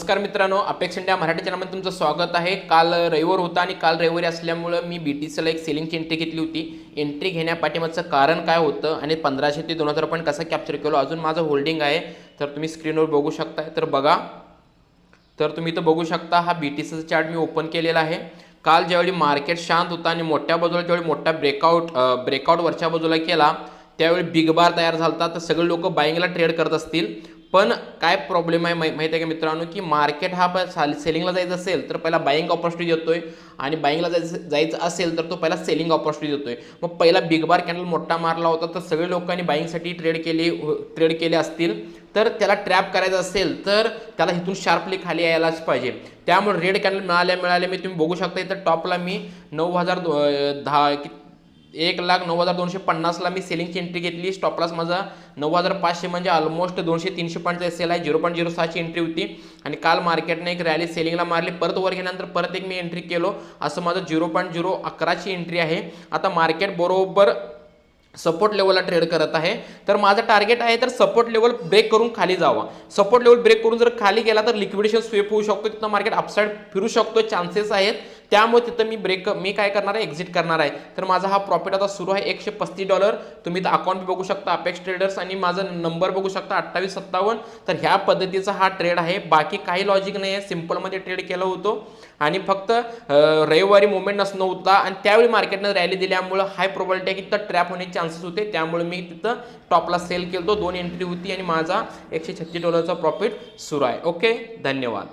नमस्कार मित्रांनो, apex India Marathi चॅनलमध्ये तुमचं स्वागत आहे। काल रविवार होता आणि काल रविवारी असल्यामुळे मी BTCला एक सेलिंगची एंट्री घेतली होती। एंट्री घेण्यापाठीमागचं कारण काय होतं आणि 1500 ते 2000 पॉईंट कसं कॅप्चर केलं, अजून माझं होल्डिंग आहे तर तुम्ही स्क्रीनवर बघू शकता। तर बघा, तर तुम्ही इथं बघू शकता हा BTCचा चार्ट मी ओपन केलेला आहे। काल ज्यावेळी मार्केट शांत होता आणि मोठ्या बाजूला ज्यावेळी मोठा ब्रेकआउट वरच्या बाजूला केला त्यावेळी बिग बार तयार झाला तर सगळे लोक बाईंगला ट्रेड करत असतील। पण काय प्रॉब्लेम आहे माहिती आहे का मित्रांनो, की मार्केट हा सेलिंगला जायचं असेल तर पहिला बाईंग ऑपॉर्च्युनिटी देतोय आणि बाईंगला जायचं असेल तर तो पहिला सेलिंग ऑपॉर्च्युनिटी देतोय। मग पहिला बिग बार कॅन्डल मोठा मारला होता तर सगळे लोकांनी बाईंगसाठी ट्रेड केले असतील, तर त्याला ट्रॅप करायचं असेल तर त्याला इथून शार्पली खाली यायलाच पाहिजे। त्यामुळे रेड कॅन्डल मिळाले मी तुम्ही बघू शकता इथं टॉपला मी 1,09,250 ला मी सेलिंगची एंट्री घेतली। स्टॉप लॉस माझा 9,500 म्हणजे ऑलमोस्ट 200-300 पॉईंटचा एसएल आहे। 0.06 ची एंट्री होती आणि काल मार्केटने एक रॅली सेलिंगला मारली, परत वर गेल्यानंतर परत एक मी एंट्री केलो, असं माझं 0.011 ची एंट्री आहे। आता मार्केट बरोबर सपोर्ट लेवलला ट्रेड करत आहे, तर माझं टार्गेट आहे तर सपोर्ट लेवल ब्रेक करून खाली जावा। सपोर्ट लेवल ब्रेक करून जर खाली गेला तर लिक्विडेशन स्वीप होऊ शकतो, तिथं मार्केट अपसाइड फिरू शकतो, चान्सेस आहेत। त्यामुळे तिथं मी काय करणार आहे, एक्झिट करणार आहे। तर माझा हा प्रॉफिट आता सुरू आहे $135। तुम्ही तर अकाउंट बघू शकता अपेक्स ट्रेडर्स आणि माझा नंबर बघू शकता 2857। तर ह्या पद्धतीचा हा ट्रेड आहे, बाकी काही लॉजिक नाही आहे, सिंपलमध्ये ट्रेड केला होतो आणि फक्त रविवारी मुवमेंट नव्हता आणि त्यावेळी मार्केटने रॅली दिल्यामुळे हाय प्रोबॅबिलिटी आहे की तिथं ट्रॅप होण्याचे चान्सेस होते। त्यामुळे मी तिथं टॉपला सेल केलो, 2 एंट्री होती आणि माझा $136चा प्रॉफिट सुरू आहे। ओके, धन्यवाद।